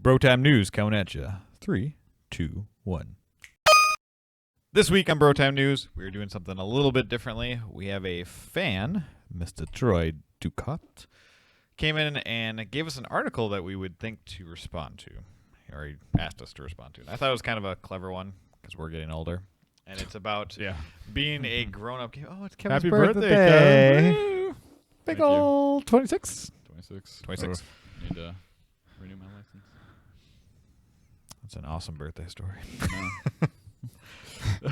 Bro Time News coming at you. 3, 2, 1. This week on Bro Time News, we're doing something a little bit differently. We have a fan, Mr. Troy Ducat, came in and gave us an article that we would think to respond to, or he asked us to respond to. And I thought it was kind of a clever one because we're getting older. And it's about being a grown-up. Oh, it's Kevin's Happy birthday. Kevin. Big Thank you. old 26. 26. Need to renew my license. That's an awesome birthday story.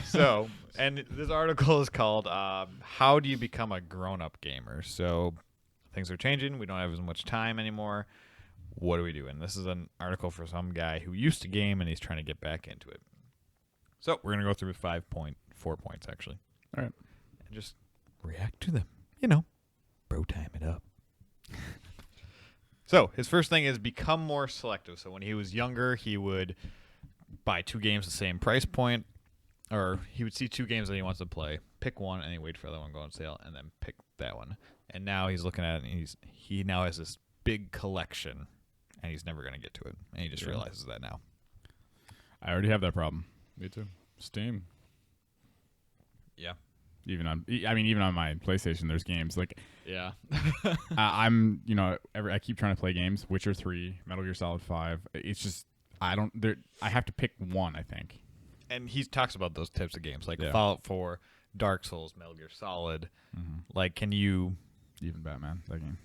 So, and this article is called How Do You Become a Grown-Up Gamer? So, things are changing. We don't have as much time anymore. What do we do? And this is an article for some guy who used to game and he's trying to get back into it. So, we're going to go through 4 points, actually. All right. And just react to them. You know, bro time it up. So, his first thing is become more selective. So, when he was younger, he would buy 2 games the same price point, or he would see 2 games that he wants to play, pick one, and he wait for the other one to go on sale, and then pick that one. And now he's looking at it, and he now has this big collection, and he's never going to get to it. And he just realizes that now. I already have that problem. Me too. Steam. Yeah. Even on my PlayStation, there's games like Yeah. I keep trying to play games. Witcher 3, Metal Gear Solid 5. It's just I have to pick one. I think. And he talks about those types of games, like Fallout 4, Dark Souls, Metal Gear Solid. Mm-hmm. Like, can you Even Batman, that game,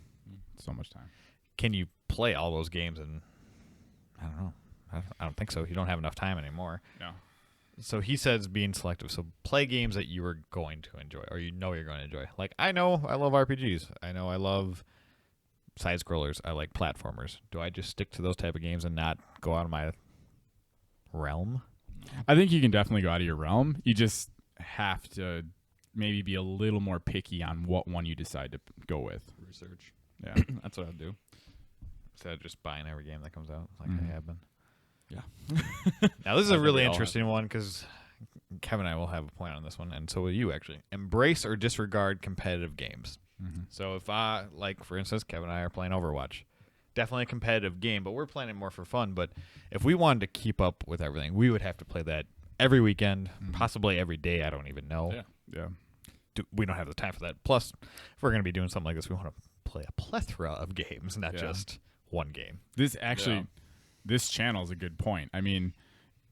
so much time. Can you play all those games? And I don't know. I don't think so. You don't have enough time anymore. No. So he says being selective. So play games that you are going to enjoy, or you know you're going to enjoy. Like, I know I love RPGs. I know I love side scrollers. I like platformers. Do I just stick to those type of games and not go out of my realm? I think you can definitely go out of your realm. You just have to maybe be a little more picky on what one you decide to go with. Research. Yeah. That's what I'd do. Instead of just buying every game that comes out, like Mhm. I have been. Yeah. Now, this is I a think really we all interesting one because Kevin and I will have a point on this one, and so will you, actually. Embrace or disregard competitive games. Mm-hmm. So if for instance, Kevin and I are playing Overwatch. Definitely a competitive game, but we're playing it more for fun. But if we wanted to keep up with everything, we would have to play that every weekend, possibly every day. I don't even know. Yeah. We don't have the time for that. Plus, if we're going to be doing something like this, we want to play a plethora of games, not just one game. This channel is a good point. I mean,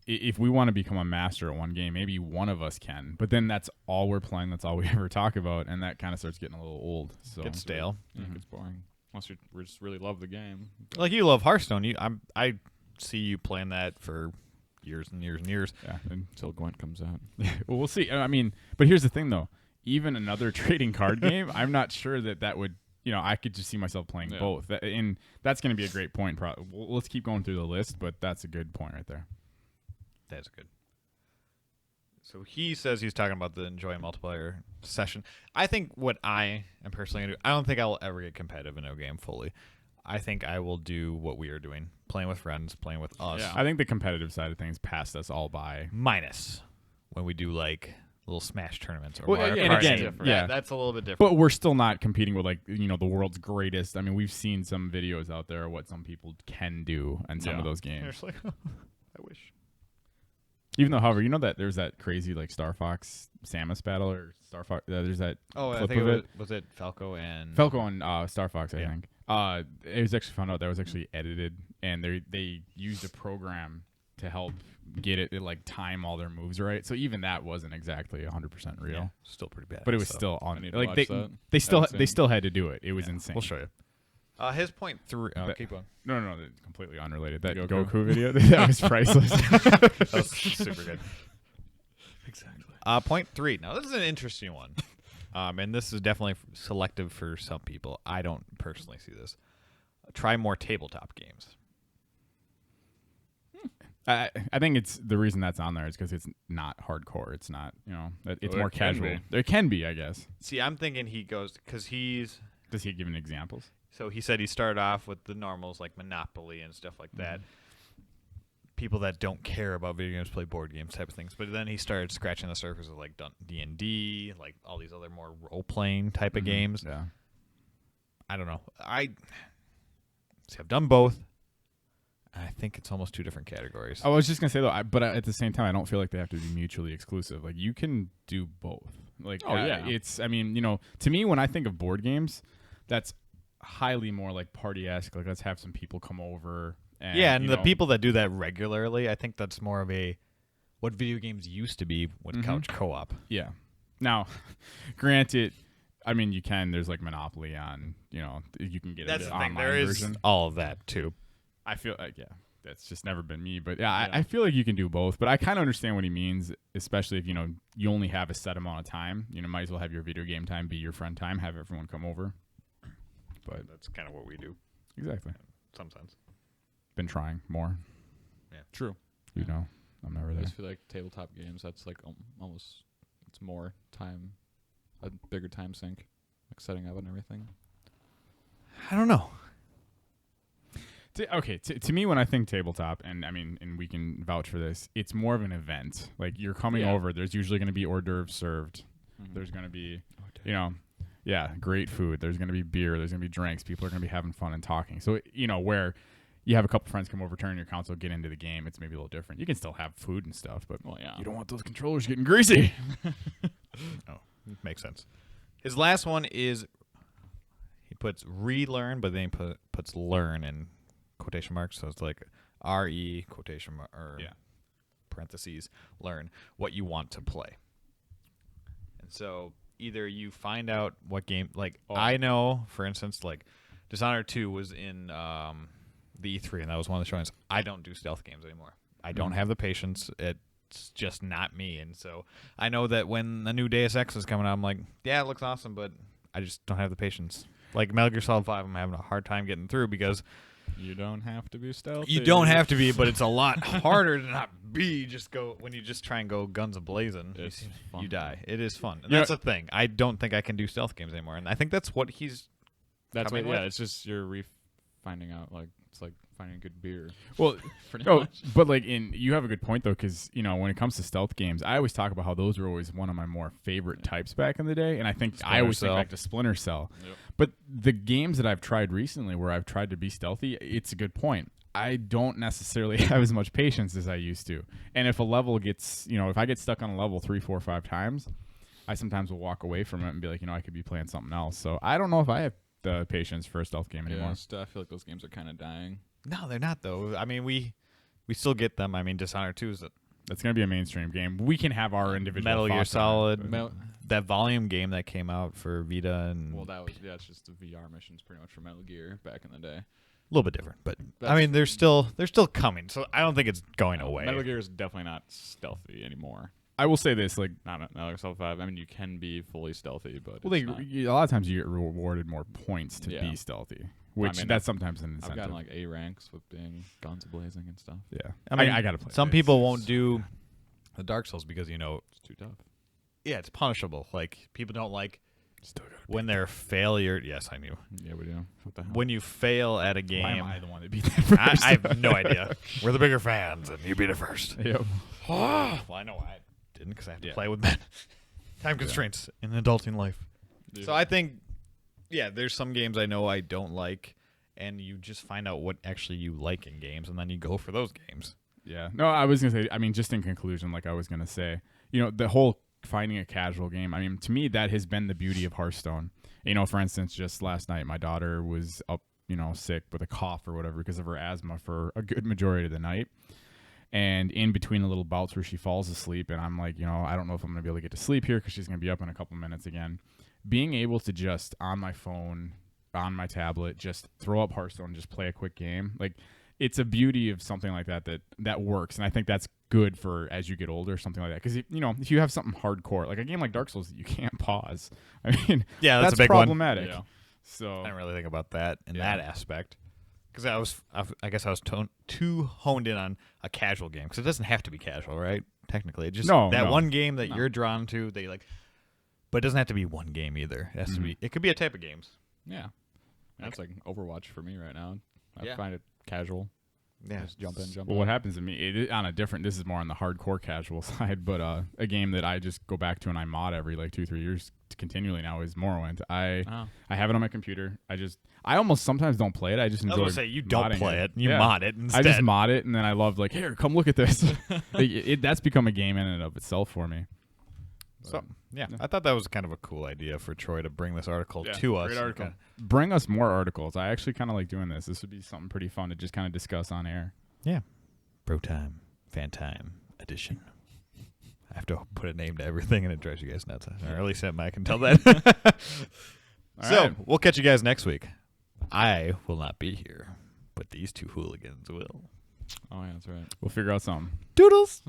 if we want to become a master at one game, maybe one of us can. But then that's all we're playing. That's all we ever talk about, and that kind of starts getting a little old. So Gets stale. Yeah, it gets boring. Unless you just really love the game. Like, you love Hearthstone. I see you playing that for years and years and years. Yeah. Until Gwent comes out. Well, we'll see. I mean, but here's the thing, though. Even another trading card game, I'm not sure that would. I could just see myself playing both. And that's going to be a great point. Let's keep going through the list, but that's a good point right there. That's good. So he says he's talking about the enjoy multiplayer session. I think what I am personally going to do, I don't think I will ever get competitive in a game fully. I think I will do what we are doing, playing with friends, playing with us. Yeah. I think the competitive side of things passed us all by. Minus when we do, like, little Smash tournaments. Or Well, Mario and Kart. again, That's a little bit different. But we're still not competing with, the world's greatest. I mean, we've seen some videos out there of what some people can do in some of those You're games. just like, I wish. Even though, however, that there's that crazy, Star Fox Samus battle, or Star Fox, there's that I clip think of it. was it Falco and... Falco and Star Fox, I Yeah. think. It was actually found out that was actually edited, and they used a program to help get it to time all their moves right. So even that wasn't exactly 100% real. Yeah, still pretty bad. But it was still I on. need to Like watch that. they That's still had to do it. It was insane. We'll show you. His point 3... keep going. No, that's completely unrelated. That Goku? Goku video, that was priceless. That was super good. Exactly. Point 3. Now, this is an interesting one. And this is definitely selective for some people. I don't personally see this. Try more tabletop games. I think it's the reason that's on there is because it's not hardcore. It's not, it's Well, more it can casual. be. There can be, I guess. See, I'm thinking he goes... Because he's... Does he give any examples? So he said he started off with the normals like Monopoly and stuff like that. People that don't care about video games play board games type of things. But then he started scratching the surface of like D&D, like all these other more role-playing type of games. Yeah. I don't know. I've done both. I think it's almost two different categories. I was just gonna say though, but at the same time, I don't feel like they have to be mutually exclusive. Like you can do both. Like, yeah. it's. I mean, to me, when I think of board games, that's highly more like party-esque. Like, let's have some people come over. And, yeah, and the people that do that regularly, I think that's more of what video games used to be with couch co-op. Yeah. Now, granted, I mean, you can. There's like Monopoly on. You can get That's an the thing. online There is version. all of that too. I feel like, that's just never been me. But I feel like you can do both. But I kind of understand what he means, especially if, you only have a set amount of time. Might as well have your video game time be your friend time, have everyone come over. But That's kind of what we do exactly. sometimes. Been trying more. True. I'm never I there. just feel like tabletop games, that's like almost, it's more time, a bigger time sink, like setting up and everything. I don't know. To me, when I think tabletop, and I mean, and we can vouch for this, it's more of an event. Like, you're coming over. There's usually going to be hors d'oeuvres served. There's going to be, great food. There's going to be beer. There's going to be drinks. People are going to be having fun and talking. So, where you have a couple friends come over, turn your console, get into the game, it's maybe a little different. You can still have food and stuff, but you don't want those controllers getting greasy. Oh, makes sense. His last one is he puts relearn, but then he puts learn in quotation marks, so it's like RE quotation mark or parentheses learn what you want to play. And so either you find out what game, like I know, for instance, like Dishonored 2 was in the E3, and that was one of the showings. I don't do stealth games anymore. I don't have the patience. It's just not me. And so I know that when a new Deus Ex is coming out, I'm like, yeah, it looks awesome, but I just don't have the patience. Like Metal Gear Solid 5, I'm having a hard time getting through because You don't have to be stealthy. you don't have to be, but it's a lot harder to not be. When you just try and go guns a-blazing, It's fun. you die. It is fun. And Yeah. that's the thing. I don't think I can do stealth games anymore. And I think that's what he's That's coming what, with. it's just you're finding out, like, it's like finding good beer. Well, Pretty no, much. but like you have a good point though, because when it comes to stealth games, I always talk about how those were always one of my more favorite types back in the day, and I think I always think Cell. back to Splinter Cell. Yep. But the games that I've tried recently, where I've tried to be stealthy, it's a good point. I don't necessarily have as much patience as I used to, and if a level gets, if I get stuck on a level 3, 4, 5 times, I sometimes will walk away from it and be like, I could be playing something else. So I don't know if I have the patience for a stealth game anymore. I feel like those games are kind of dying. No, they're not though. I mean, we still get them. I mean, Dishonored 2 is That's gonna be a mainstream game. We can have our individual Metal Gear thoughts on it, Solid, but- that volume game that came out for Vita, and Well, it's just the VR missions pretty much for Metal Gear back in the day. a little bit different. But I That's- mean, they're still coming. So I don't think it's going away. Metal Gear is definitely not stealthy anymore. I will say this, like, Not Metal Gear Solid 5. I mean, you can be fully stealthy, but well, it's not. a lot of times you get rewarded more points to Yeah. be stealthy, which mean, that's sometimes an I've incentive. gotten like A ranks with being guns blazing and stuff. Yeah, I mean, I gotta play. Some it. people It's- won't do the Dark Souls because It's too tough. yeah, it's punishable. Like people don't like Still gotta when they're failure. Yes, I knew. Yeah, we do. What the hell? When you fail at a game, Why am I the one that beat that first? I have no idea. We're the bigger fans, and you beat it first. Yep. Well, I know I didn't because I have to Yeah. play with men. Time constraints in adulting life. Yeah. So I think, yeah, there's some games I know I don't like, and you just find out what actually you like in games, and then you go for those games. Yeah. No, I was gonna say. I mean, just in conclusion, like I was gonna say, the whole finding a casual game. I mean, to me, that has been the beauty of Hearthstone. For instance, just last night, my daughter was up, sick with a cough or whatever because of her asthma for a good majority of the night. And in between the little bouts where she falls asleep, and I'm like, I don't know if I'm gonna be able to get to sleep here because she's gonna be up in a couple minutes again. Being able to just on my phone, on my tablet, just throw up Hearthstone and just play a quick game, like. It's a beauty of something like that works, and I think that's good for as you get older, something like that. Because if you have something hardcore, like a game like Dark Souls, that you can't pause. I mean, Yeah, that's that's a big one. problematic. Yeah. So I didn't really think about that in Yeah. that aspect. Because I guess I was too honed in on a casual game. Because it doesn't have to be casual, right? Technically, it just No, that no. one game that No. you're drawn to. They like, but it doesn't have to be one game either. It has to be. It could be a type of games. Yeah. That's like Overwatch for me right now. I Yeah. find it casual. Yeah. Just jump in, jump Well, out. what happens to me on a different, this is more on the hardcore casual side, but a game that I just go back to and I mod every like 2-3 years continually now is Morrowind. I have it on my computer. I almost sometimes don't play it. I just I was enjoy gonna say you don't modding play it. You Yeah. mod it instead. I just mod it and then I love like, here, come look at this. That's become a game in and of itself for me. So yeah, Yeah. I thought that was kind of a cool idea for Troy to bring this article to us. Great and article. kinda- Bring us more articles. I actually kind of like doing this. This would be something pretty fun to just kind of discuss on air. Yeah. Bro time, fan time edition. I have to put a name to everything, and it drives you guys nuts. Or at least I can tell that. All So right. we'll catch you guys next week. I will not be here, but these two hooligans will. Oh yeah, that's right. We'll figure out something. Doodles.